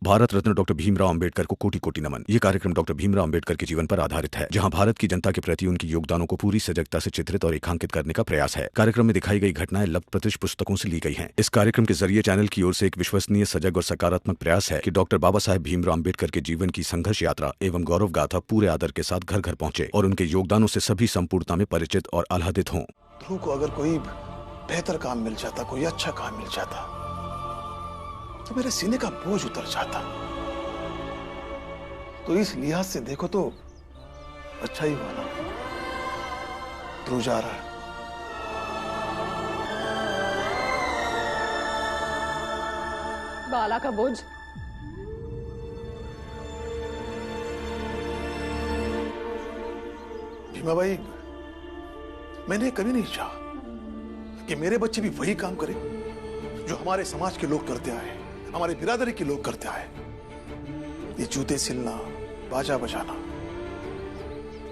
Bharat Ratna doctor Bhimrao Ambedkar को कोटि कोटि नमन। ये कार्यक्रम डॉक्टर भीमराव अंबेडकर के जीवन पर आधारित है, जहां भारत की जनता के प्रति उनके योगदानों को पूरी सजगता से चित्रित और रेखांकित करने का प्रयास है। कार्यक्रम में दिखाई गई घटनाएं लब्ध प्रतिष्ठ पुस्तकों से ली गई हैं। इस कार्यक्रम के जरिए चैनल की ओर से एक विश्वसनीय, सजग और सकारात्मक प्रयास है कि डॉक्टर बाबा साहेब भीमराव अंबेडकर के जीवन की संघर्ष यात्रा एवं गौरव गाथा पूरे आदर के साथ घर घर पहुंचे और उनके योगदानों से सभी संपूर्णता में परिचित और आह्लादित हों। ध्रुव को अगर कोई बेहतर काम मिल जाता, कोई अच्छा काम मिल जाता, तो मेरे सीने का बोझ उतर जाता। तो इस लिहाज से देखो तो अच्छा ही हुआ ना, ध्रुव जा रहा है। बाला का बोझ भीमा भाई, मैंने कभी नहीं चाहा कि मेरे बच्चे भी वही काम करें जो हमारे समाज के लोग करते आए, हमारे बिरादरी के लोग करते आए। ये जूते सिलना, बाजा बजाना,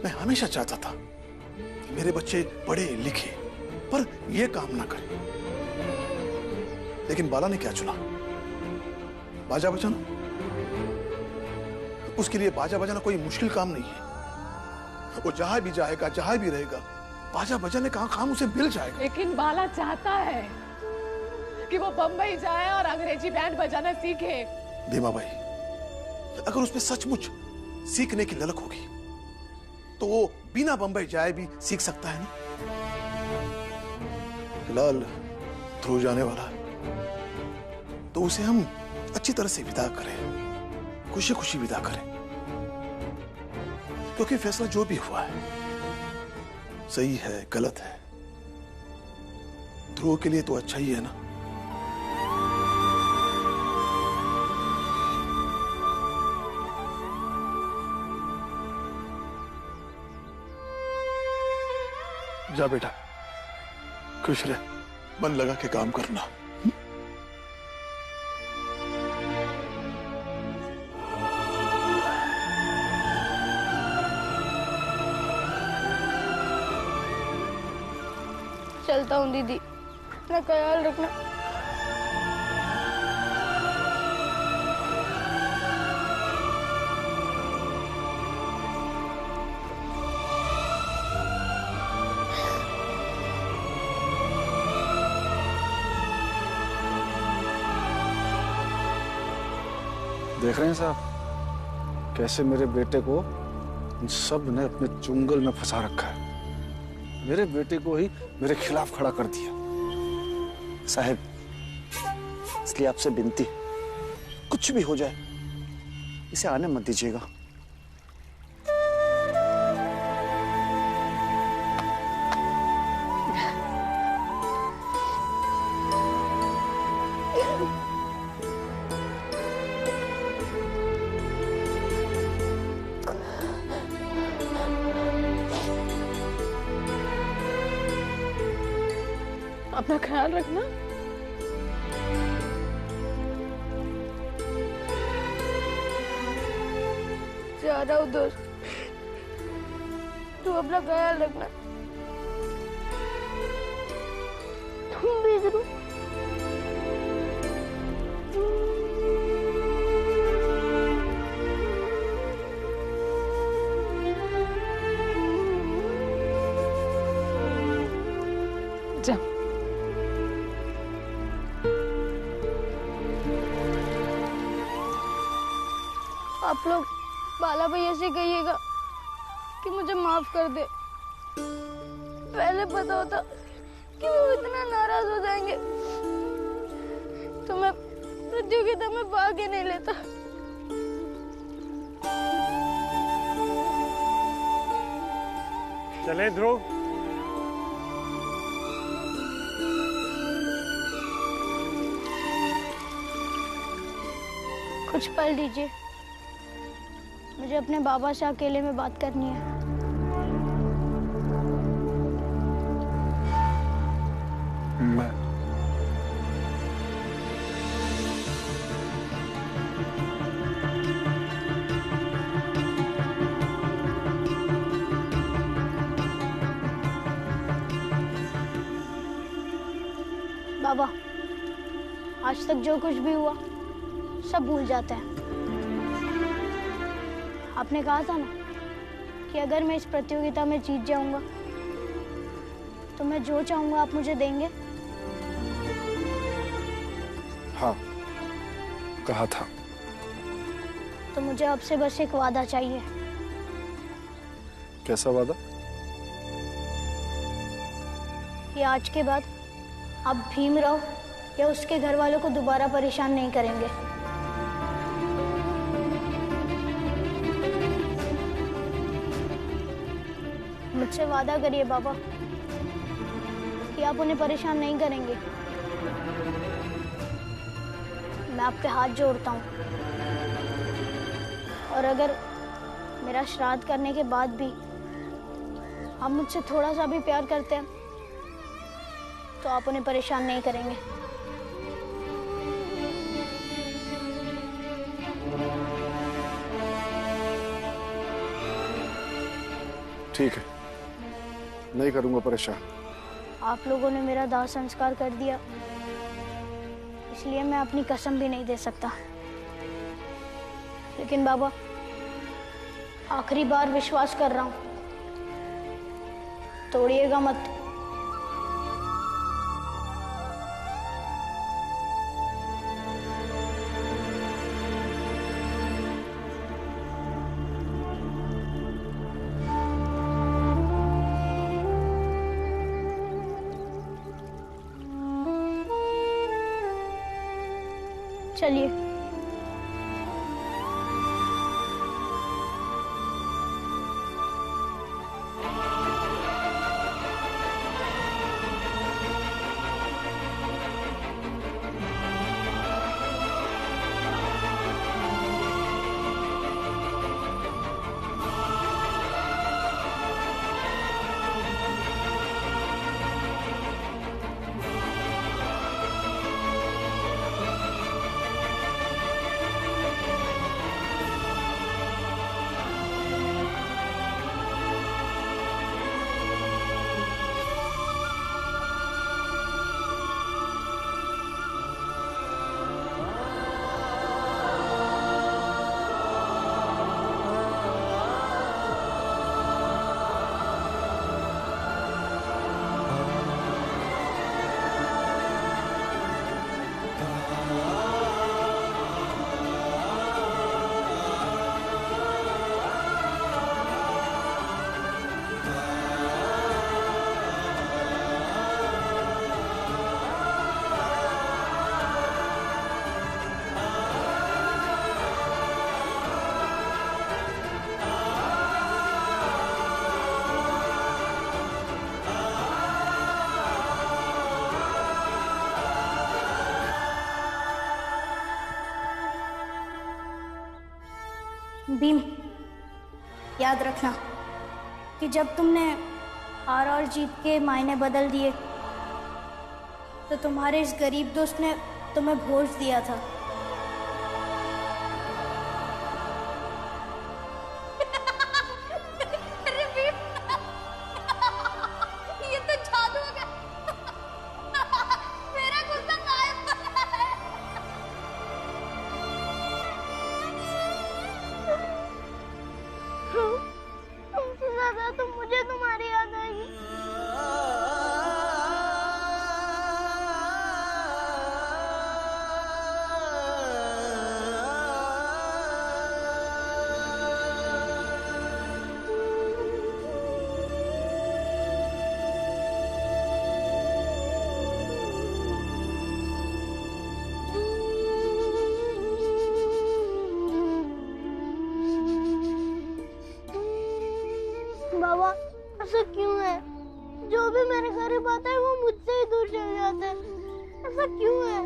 मैं हमेशा चाहता था कि मेरे बच्चे पढ़े लिखे पर ये काम ना करें। लेकिन बाला ने क्या चुना? बाजा बजाना। उसके लिए बाजा बजाना कोई मुश्किल काम नहीं है। वो जहां भी जाएगा, जहां भी रहेगा, बाजा बजाने का काम उसे मिल जाएगा। लेकिन बाला चाहता है कि वो बम्बई जाए और अंग्रेजी बैंड बजाना सीखे। भीमा भाई, अगर उसमें सचमुच सीखने की ललक होगी तो वो बिना बंबई जाए भी सीख सकता है ना। फिलहाल ध्रुव जाने वाला है, तो उसे हम अच्छी तरह से विदा करें, खुशी खुशी विदा करें, क्योंकि फैसला जो भी हुआ है सही है, गलत है, ध्रुव के लिए तो अच्छा ही है ना। जा बेटा, खुश रह, मन लगा के काम करना। चलता हूँ दीदी, अपना ख्याल रखना। देख रहे हैं साहब, कैसे मेरे बेटे को इन सब ने अपने चुंगल में फंसा रखा है। मेरे बेटे को ही मेरे खिलाफ खड़ा कर दिया। साहब, इसलिए आपसे विनती, कुछ भी हो जाए इसे आने मत दीजिएगा। अपना ख्याल रखना। जा रहा हूँ दोस्त, तू अपना ख्याल रखना। तुम भी जरूर। जा। आप लोग बाला भैया से कहिएगा कि मुझे माफ कर दे। पहले पता होता कि वो इतना नाराज हो जाएंगे तो मैं प्रतियोगिता में भाग ही नहीं लेता। चले ध्रुव। कुछ पल दीजिए, मुझे अपने बाबा से अकेले में बात करनी है। मैं बाबा, आज तक जो कुछ भी हुआ सब भूल जाते हैं। आपने कहा था ना कि अगर मैं इस प्रतियोगिता में जीत जाऊंगा तो मैं जो चाहूंगा आप मुझे देंगे। हाँ, कहा था। तो मुझे आपसे बस एक वादा चाहिए। कैसा वादा? कि आज के बाद आप भीमराव या उसके घर वालों को दोबारा परेशान नहीं करेंगे। मुझसे वादा करिए बाबा कि आप उन्हें परेशान नहीं करेंगे। मैं आपके हाथ जोड़ता हूँ, और अगर मेरा श्राद्ध करने के बाद भी आप मुझसे थोड़ा सा भी प्यार करते हैं तो आप उन्हें परेशान नहीं करेंगे। ठीक है, नहीं करूंगा परेशान। आप लोगों ने मेरा दाह संस्कार कर दिया, इसलिए मैं अपनी कसम भी नहीं दे सकता। लेकिन बाबा, आखिरी बार विश्वास कर रहा हूं, तोड़िएगा मत। चलिए। भीम, याद रखना कि जब तुमने हार और जीत के मायने बदल दिए तो तुम्हारे इस गरीब दोस्त ने तुम्हें भोज दिया था। अरे भीम, ये तो जादू हो गया। मेरा गुस्सा गायब हो रहा है। तुमसे ज्यादा तो मुझे तुम्हारी याद आएगी। बाबा, ऐसा क्यों है? जो भी मेरे करीब आता है वो मुझसे ही दूर चल जाता है। ऐसा क्यों है?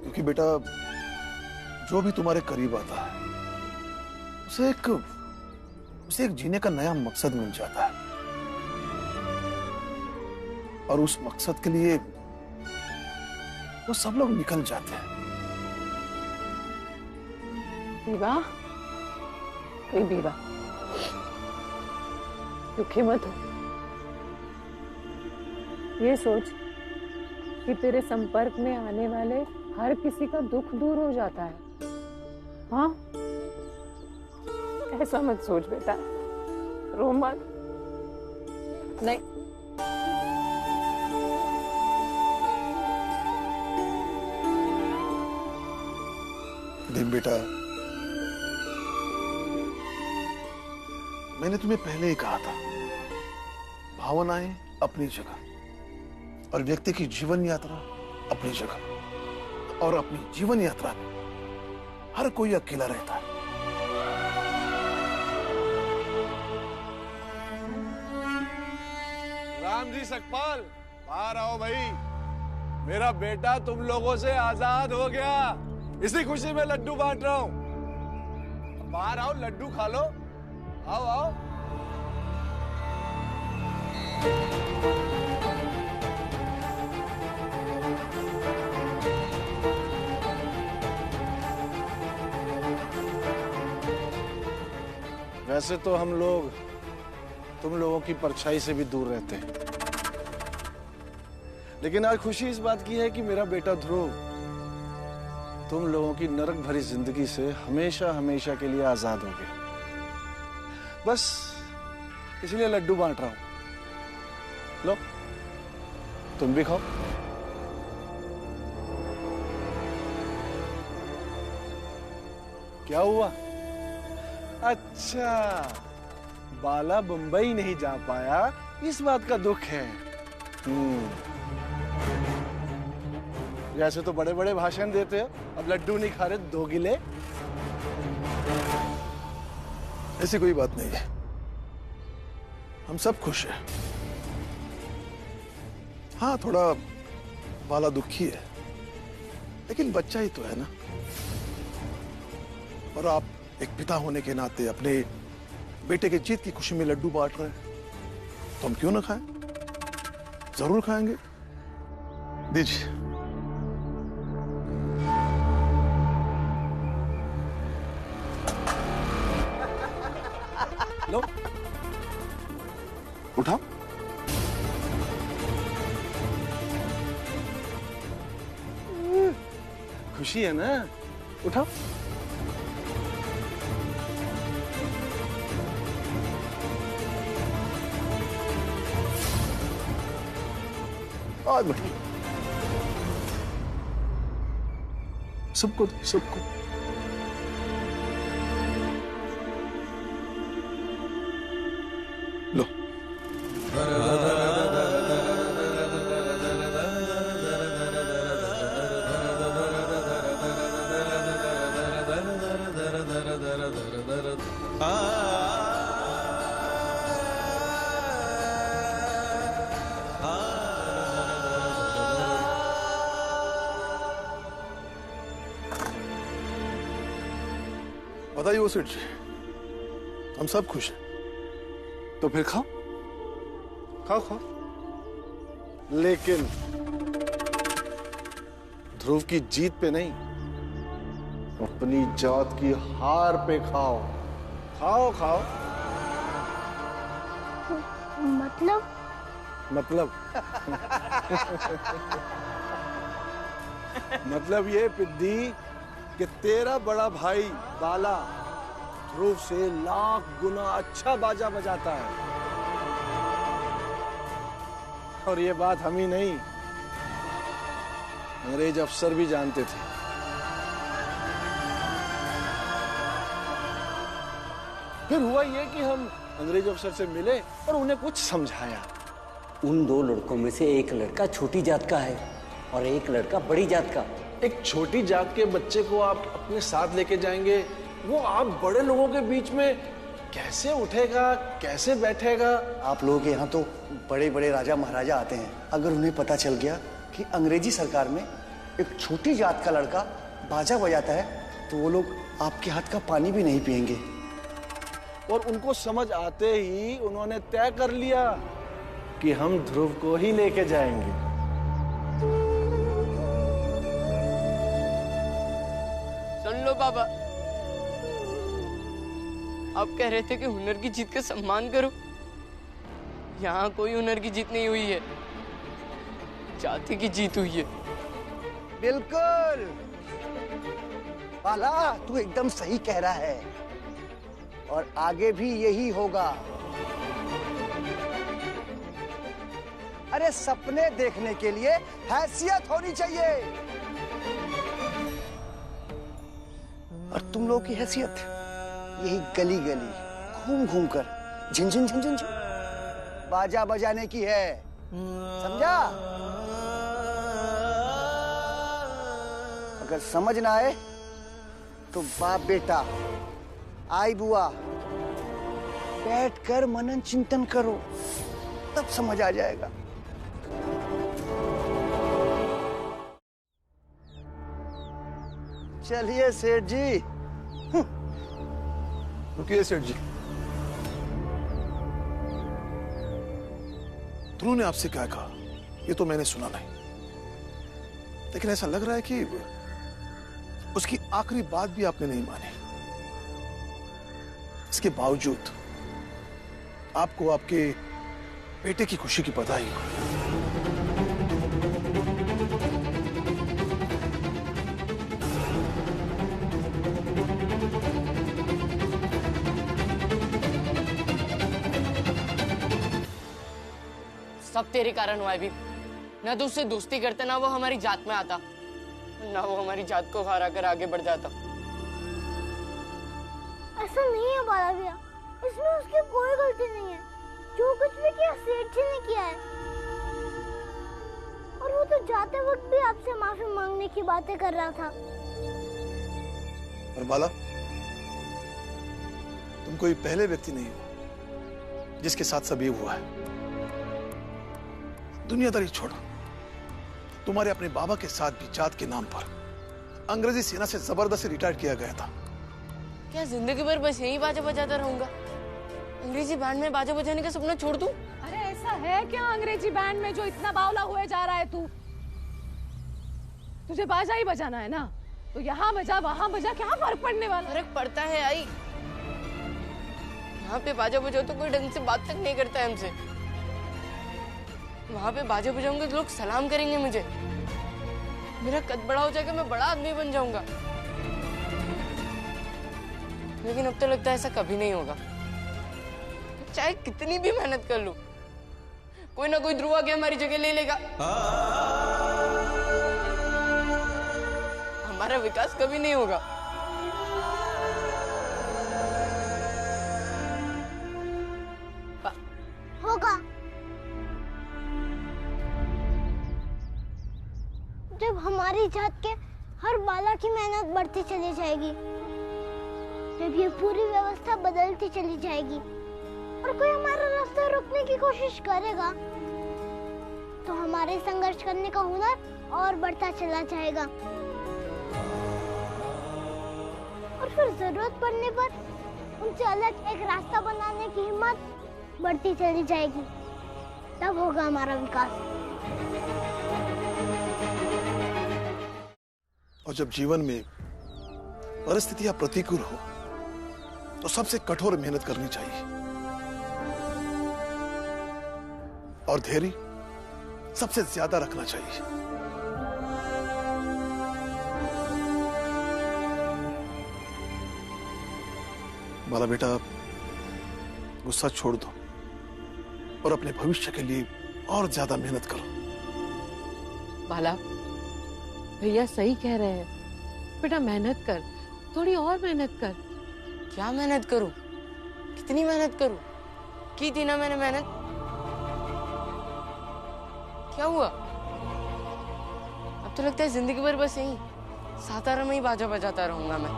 क्योंकि बेटा, जो भी तुम्हारे करीब आता है उसे एक जीने का नया मकसद मिल जाता है, और उस मकसद के लिए वो सब लोग निकल जाते हैं। बीबा, कोई बीबा, दुखी मत हो। ये सोच कि तेरे संपर्क में आने वाले हर किसी का दुख दूर हो जाता है। हाँ, ऐसा मत सोच बेटा, रो मत। नहीं, भीम बेटा, मैंने तुम्हें पहले ही कहा था, भावनाएं अपनी जगह और व्यक्ति की जीवन यात्रा अपनी जगह, और अपनी जीवन यात्रा में हर कोई अकेला रहता है। राम जी सकपाल, बाहर आओ भाई। मेरा बेटा तुम लोगों से आजाद हो गया, इसी खुशी में लड्डू बांट रहा हूं। बाहर आओ, लड्डू खा लो। आओ आओ। वैसे तो हम लोग तुम लोगों की परछाई से भी दूर रहते हैं, लेकिन आज खुशी इस बात की है कि मेरा बेटा ध्रुव तुम लोगों की नरक भरी जिंदगी से हमेशा हमेशा के लिए आजाद हो गया। बस इसलिए लड्डू बांट रहा हूं। लो, तुम भी खाओ। क्या हुआ? अच्छा, बाला बंबई नहीं जा पाया, इस बात का दुख है। जैसे तो बड़े बड़े भाषण देते हो, अब लड्डू नहीं खा रहे, 2 गिले। ऐसी कोई बात नहीं है, हम सब खुश हैं। हाँ, थोड़ा बाला दुखी है, लेकिन बच्चा ही तो है ना। और आप एक पिता होने के नाते अपने बेटे के जीत की खुशी में लड्डू बांट रहे हैं, तो हम क्यों ना खाएं? जरूर खाएंगे। दीजिए। लो, उठाओ। खुशी है ना? उठाओ। आज बढ़िया, सबको सबको। लो। बताइए वो सेठ जी, हम सब खुश हैं। तो फिर खाओ, खाओ खाओ, लेकिन ध्रुव की जीत पे नहीं, अपनी जात की हार पे खाओ। खाओ खाओ। मतलब मतलब ये पिद्दी कि तेरा बड़ा भाई बाला ध्रुव से लाख गुना अच्छा बाजा बजाता है, और ये बात हम ही नहीं, अंग्रेज अफसर भी जानते थे। फिर हुआ ये कि हम अंग्रेज अफसर से मिले और उन्हें कुछ समझाया। उन 2 लड़कों में से एक लड़का छोटी जात का है और एक लड़का बड़ी जात का। एक छोटी जात के बच्चे को आप अपने साथ लेके जाएंगे, वो आप बड़े लोगों के बीच में कैसे उठेगा, कैसे बैठेगा? आप लोगों के यहाँ तो बड़े बड़े राजा महाराजा आते हैं, अगर उन्हें पता चल गया कि अंग्रेजी सरकार में एक छोटी जात का लड़का बाजा बजाता है, तो वो लोग आपके हाथ का पानी भी नहीं पिएंगे। और उनको समझ आते ही उन्होंने तय कर लिया कि हम ध्रुव को ही लेके जाएंगे। सुन लो बाबा, आप कह रहे थे कि हुनर की जीत का सम्मान करो। यहाँ कोई हुनर की जीत नहीं हुई है, जाति की जीत हुई है। बिल्कुल बाला, तू एकदम सही कह रहा है। और आगे भी यही होगा। अरे सपने देखने के लिए हैसियत होनी चाहिए। और तुम लोगों की हैसियत यही गली गली घूम घूम कर झिनझिन झिनझिन बाजा बजाने की है, समझा? अगर समझ ना आए तो बाप बेटा, आई बुआ, बैठकर मनन चिंतन करो, तब समझ आ जाएगा। चलिए सेठ जी। रुकिए सेठ जी, ध्रुव ने आपसे क्या कहा ये तो मैंने सुना नहीं, लेकिन ऐसा लग रहा है कि उसकी आखिरी बात भी आपने नहीं मानी। इसके बावजूद आपको आपके बेटे की खुशी की बधाई हो। सब तेरे कारण हुआ है भी। ना तो उससे दोस्ती करता, ना वो हमारी जात में आता, ना वो हमारी जात को हरा कर आगे बढ़ जाता। ऐसा नहीं है बाला भैया, इसमें उसकी कोई गलती नहीं है। जो कुछ भी किया सेठ जी ने किया है। और वो तो जाते वक्त भी आपसे माफी मांगने की बातें कर रहा था। और बाला, तुम कोई पहले व्यक्ति नहीं हो जिसके साथ सब ये हुआ है। दुनियादारी छोड़ो, तुम्हारे अपने बाबा के साथ भी जात के नाम पर अंग्रेजी सेना से जबरदस्ती रिटायर किया गया था। क्या जिंदगी भर बस यही बाजा बजाता रहूंगा? अंग्रेजी बैंड में बाजा बजाने का सपना छोड़ दूं? अरे ऐसा है क्या अंग्रेजी बैंड में जो इतना बावला हुए जा रहा है तू? तुझे बाजा ही बजाना है ना, तो यहाँ बजा वहाँ बजा, क्या फर्क पड़ने वाला? फर्क पड़ता है आई। यहाँ पे बाजा बजाओ तो कोई ढंग से बात तक नहीं करता है हमसे। वहां पे बाजा बजाऊंगा तो लोग सलाम करेंगे मुझे, मेरा कद बड़ा हो जाएगा, मैं बड़ा आदमी बन जाऊंगा। लेकिन अब तो लगता है ऐसा कभी नहीं होगा। चाहे कितनी भी मेहनत कर लूं, कोई ना कोई ध्रुव आके हमारी जगह ले लेगा। हमारा विकास कभी नहीं होगा। होगा। जब हमारी जात के हर बाला की मेहनत बढ़ती चली जाएगी, जब ये पूरी व्यवस्था बदलती चली जाएगी और कोई हमारा रास्ता रोकने की कोशिश करेगा, तो हमारे संघर्ष करने का हुनर और बढ़ता चला जाएगा। और फिर जरूरत पड़ने पर उनसे अलग एक रास्ता बनाने की हिम्मत बढ़ती चली जाएगी। तब होगा हमारा विकास। और जब जीवन में परिस्थितियां प्रतिकूल हो तो सबसे कठोर मेहनत करनी चाहिए और धैर्य सबसे ज्यादा रखना चाहिए। बाला बेटा, गुस्सा छोड़ दो और अपने भविष्य के लिए और ज्यादा मेहनत करो। बाला, भैया सही कह रहे हैं। बेटा मेहनत कर, थोड़ी और मेहनत कर। क्या मेहनत करूं? कितनी मेहनत करूं? की थी ना मैंने मेहनत। क्या हुआ? अब तो लगता है जिंदगी भर बस यही सातारा में ही बाजा बजाता रहूंगा मैं।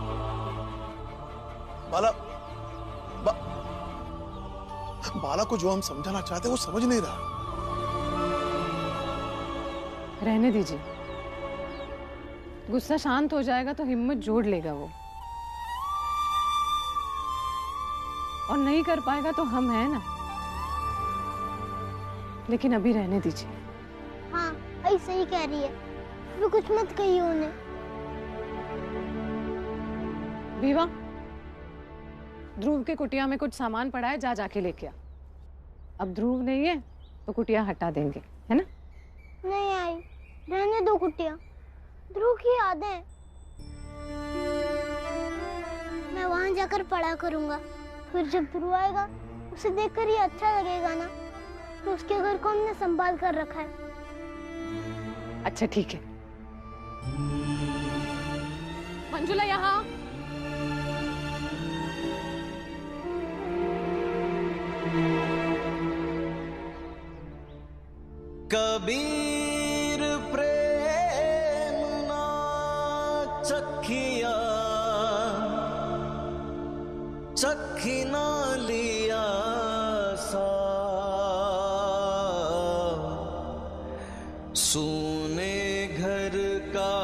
बाला, बाला को जो हम समझाना चाहते हैं वो समझ नहीं रहा। रहने दीजिए, गुस्सा शांत हो जाएगा तो हिम्मत जोड़ लेगा वो, और नहीं कर पाएगा तो हम हैं ना। लेकिन अभी रहने दीजिए। हाँ, आई सही कह रही है, वो कुछ मत कहिए उन्हें। बीवा, ध्रुव के कुटिया में कुछ सामान पड़ा है, जा जाके लेके आ। अब ध्रुव नहीं है तो कुटिया हटा देंगे, है ना? नहीं आई, रहने दो कुटिया, ध्रुव की यादें। मैं वहां जाकर पढ़ा करूंगा, फिर जब ध्रुव आएगा उसे देखकर ही अच्छा लगेगा ना, तो उसके घर को हमने संभाल कर रखा है। अच्छा ठीक है। मंजुला यहाँ। कबीर प्रेम ना चखिया, चखी ना लिया सा, सोने घर का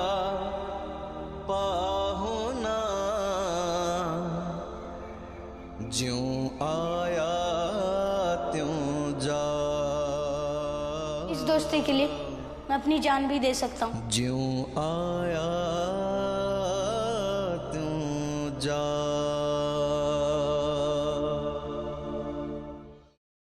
पाहुना, ज्यों आया त्यों जा। इस दोस्ती के लिए मैं अपनी जान भी दे सकता हूँ। ज्यों आया त्यों जा।